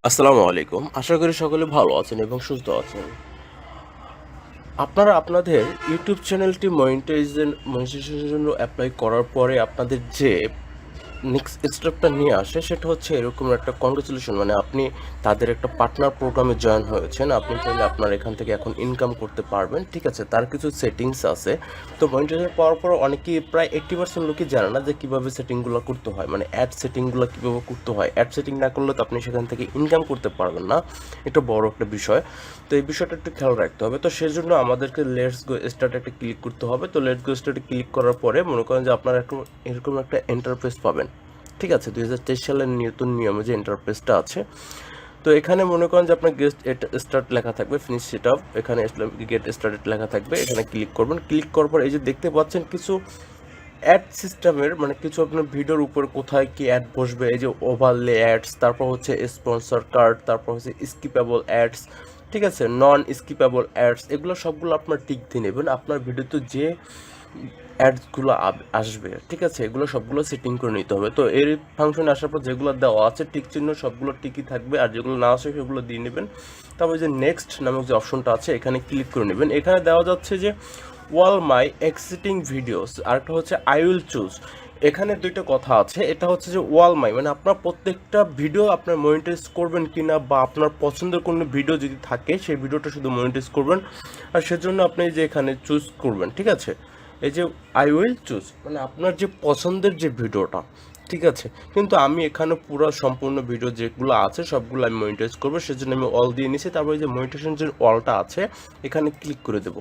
আসসালামু আলাইকুম। আশা করি সকলে ভালো আছেন এবং সুস্থ আছেন। আপনারা আপনাদের ইউটিউব চ্যানেলটি মনিটাইজেশনের জন্য অ্যাপ্লাই করার পরে আপনাদের যে নেক্সট স্টেপটা নিয়ে আসে সেটা হচ্ছে এরকম একটা কংগ্রেচুলেশন, মানে আপনি তাদের একটা পার্টনার প্রোগ্রামে জয়েন হয়েছেন। আপনি চাইলে আপনার এখান থেকে এখন ইনকাম করতে পারবেন, ঠিক আছে। তার কিছু সেটিংস আছে। তো মনিটাইজেশন পাওয়ার পর অনেকেই প্রায় 80% লোকই জানে না যে কীভাবে সেটিংগুলো করতে হয়, মানে অ্যাড সেটিংগুলো কীভাবে করতে হয়। অ্যাড সেটিং না করলে তো আপনি সেখান থেকে ইনকাম করতে পারবেন না, এটা বড় একটা বিষয়। তো এই বিষয়টা একটু খেয়াল রাখতে হবে। তো সেজন্য আমাদেরকে লেটস গো স্টার্ট একটা ক্লিক করতে হবে। তো লেটস গো স্টার্টে ক্লিক করার পরে মনে করেন যে আপনারা এরকম একটা ইন্টারফেস পাবেন, ঠিক আছে। 2023 সালের নতুন নিয়মে যে ইন্টারফেসটা আছে, তো এখানে মনে করেন যে আপনার গেট স্টার্ট লেখা থাকবে, ফিনিশ সেট আপ, এখানে গেট স্টার্টেড লেখা থাকবে, এখানে ক্লিক করবেন। ক্লিক করার পর এই যে দেখতে পাচ্ছেন কিছু অ্যাড সিস্টেমের, মানে কিছু আপনার ভিডিওর উপর কোথায় কি অ্যাড বসবে, এই যে ওভারলে অ্যাডস, তারপর হচ্ছে স্পন্সর কার্ড, তারপর হচ্ছে স্কিপেবল অ্যাডস, ঠিক আছে, নন স্কিপেবল অ্যাডস, এগুলো সবগুলো আপনার টিক দিয়ে নেবেন। আপনার ভিডিওতে যে অ্যাডসগুলো আসবে, ঠিক আছে, এগুলো সবগুলো সেটিং করে নিতে হবে। তো এর ফাংশনে আসার পর যেগুলো দেওয়া আছে টিক চিহ্ন সবগুলো টিকই থাকবে, আর যেগুলো না আসে সেগুলো দিয়ে নেবেন। তারপর যে নেক্সট নামক যে অপশনটা আছে এখানে ক্লিক করে নেবেন। এখানে দেওয়া যাচ্ছে যে ওয়াল মাই এক্সিটিং ভিডিওস, আরেকটা হচ্ছে আই উইল চুজ। এখানে দুইটা কথা আছে, এটা হচ্ছে যে ওয়াল মাই মানে আপনার প্রত্যেকটা ভিডিও আপনার মনিটাইজ করবেন কিনা, বা আপনার পছন্দের কোনো ভিডিও যদি থাকে সেই ভিডিওটা শুধু মনিটাইজ করবেন, আর সেজন্য আপনি যে এখানে চুজ করবেন, ঠিক আছে। এই যে আই উইল চুজ মানে আপনার যে পছন্দের যে ভিডিওটা, ঠিক আছে। কিন্তু আমি এখানে পুরো সম্পূর্ণ ভিডিও যেগুলো আছে সবগুলো আমি মনিটাইজ করবো, সেজন্য আমি অল দিয়ে নিয়েছি। তারপরে যে মনিটাইজেশন যে অলটা আছে এখানে ক্লিক করে দেবো,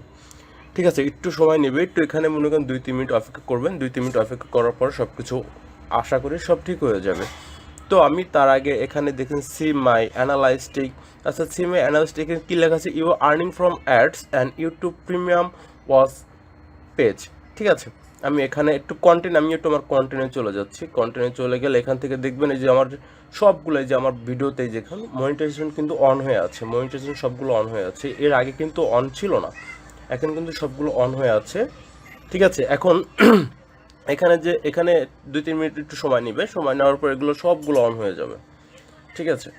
ঠিক আছে। একটু সময় নেবে, একটু এখানে মনে করেন 2-3 মিনিট অপেক্ষা করবেন। 2-3 মিনিট অপেক্ষা করার পর সব কিছু আশা করি সব ঠিক হয়ে যাবে। তো আমি তার আগে এখানে দেখেন সি মাই অ্যানালাইস্টিক, আচ্ছা সি মাই অ্যানালাইস্টিক কী লেখা আছে, you earning from ads and YouTube premium was page, ঠিক আছে। আমি এখানে একটু আমি একটু আমার কন্টেন্টে চলে যাচ্ছি। কন্টেন্টে চলে গেলে এখান থেকে দেখবেন এই যে আমার সবগুলো, এই যে আমার ভিডিওতে যেখানে মনিটাইজেশন কিন্তু অন হয়ে আছে, মনিটাইজেশন সবগুলো অন হয়ে আছে। এর আগে কিন্তু অন ছিল না, এখন কিন্তু সবগুলো অন হয়ে আছে, ঠিক আছে। এখন এখানে 2-3 মিনিট একটু সময় নেবে, সময় নেওয়ার পর এগুলো সবগুলো অন হয়ে যাবে, ঠিক আছে।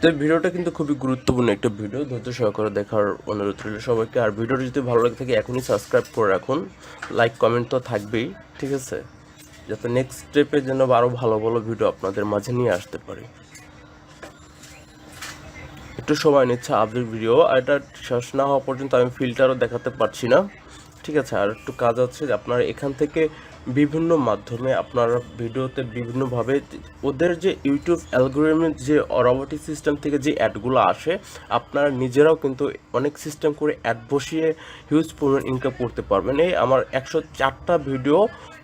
তো এই ভিডিওটা কিন্তু খুবই গুরুত্বপূর্ণ একটা ভিডিও, ধৈর্য সহকারে দেখার অনুরোধ রইল সবাইকে। আর ভিডিওটা যদি ভালো লাগে থাকে এখনই সাবস্ক্রাইব করে রাখুন, লাইক কমেন্ট তো থাকবেই, ঠিক আছে, যাতে নেক্সট স্টেপে যেন আরও ভালো ভালো ভিডিও আপনাদের মাঝে নিয়ে আসতে পারি। একটু সময় নিচ্ছে আপডেট ভিডিও, আর এটা শেষ না হওয়া পর্যন্ত আমি ফিল্টারও দেখাতে পারছি না, ঠিক আছে। আর একটু কাজ আছে যে আপনারা এখান থেকে বিভিন্ন মাধ্যমে আপনারা ভিডিওতে বিভিন্নভাবে ওদের যে ইউটিউব অ্যালগোরিদমের যে রবোটিক সিস্টেম থেকে যে অ্যাডগুলো আসে, আপনারা নিজেরাও কিন্তু অনেক সিস্টেম করে অ্যাড বসিয়ে হিউজ পরিমাণ ইনকাম করতে পারবেন। এই আমার 104টা video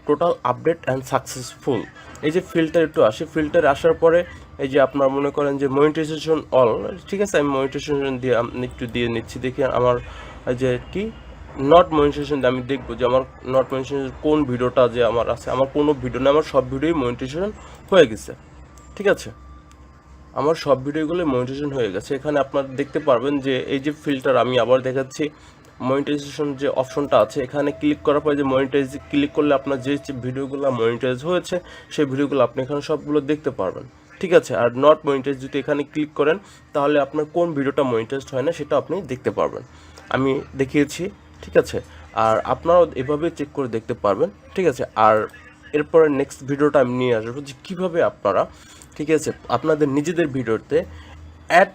total update and successful. এই যে ফিল্টার একটু আসে, ফিল্টার আসার পরে এই যে আপনার মনে করেন যে মনিটাইজেশন অল, ঠিক আছে, আমি মনিটাইজেশন দিয়ে একটু দিয়ে নিচ্ছি। দেখি আমার যে কি নট মনিটাইজেশন, আমি দেখবো যে আমার নট মনিটাইজেশন কোন ভিডিওটা যে আমার আছে। আমার কোনো ভিডিও না, আমার সব ভিডিওই মনিটাইজেশন হয়ে গেছে, ঠিক আছে। আমার সব ভিডিওগুলো মনিটাইজেশন হয়ে গেছে। এখানে আপনারা দেখতে পারবেন যে এই যে ফিল্টার, আমি আবার দেখাচ্ছি মনিটাইজেশন যে অপশনটা আছে এখানে ক্লিক করার পরে যে মনিটাইজ ক্লিক করলে আপনার যে ভিডিওগুলো মনিটাইজ হয়েছে সেই ভিডিওগুলো আপনি এখানে সবগুলো দেখতে পারবেন, ঠিক আছে। আর নট মনিটাইজ যদি এখানে ক্লিক করেন তাহলে আপনার কোন ভিডিওটা মনিটাইজড হয় না সেটা আপনি দেখতে পারবেন, আমি দেখিয়েছি, ঠিক আছে। আর আপনারাও এভাবে চেক করে দেখতে পারবেন, ঠিক আছে। আর এরপরে নেক্সট ভিডিওটা আমি নিয়ে আসবো যে কীভাবে আপনারা, ঠিক আছে, আপনাদের নিজেদের ভিডিওতে অ্যাড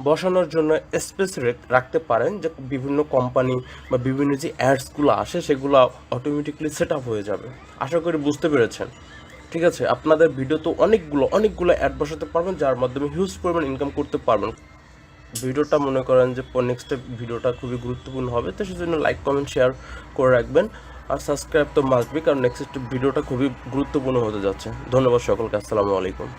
বসানোর জন্য স্পেস রাখতে পারেন, যে বিভিন্ন কোম্পানি বা বিভিন্ন যে অ্যাডসগুলো আসে সেগুলো অটোমেটিকলি সেট আপ হয়ে যাবে। আশা করি বুঝতে পেরেছেন, ঠিক আছে। আপনাদের ভিডিও তো অনেকগুলো অ্যাড বসাতে পারবেন, যার মাধ্যমে হিউজ পরিমাণ ইনকাম করতে পারবেন। ভিডিওটা মনে করেন যে নেক্সট ভিডিওটা খুবই গুরুত্বপূর্ণ হবে, তো সেজন্য লাইক কমেন্ট শেয়ার করে রাখবেন, আর সাবস্ক্রাইব তো মাস্ট বি, কারণ নেক্সট ভিডিওটা খুবই গুরুত্বপূর্ণ হতে যাচ্ছে। ধন্যবাদ সকলকে, আসসালামু আলাইকুম।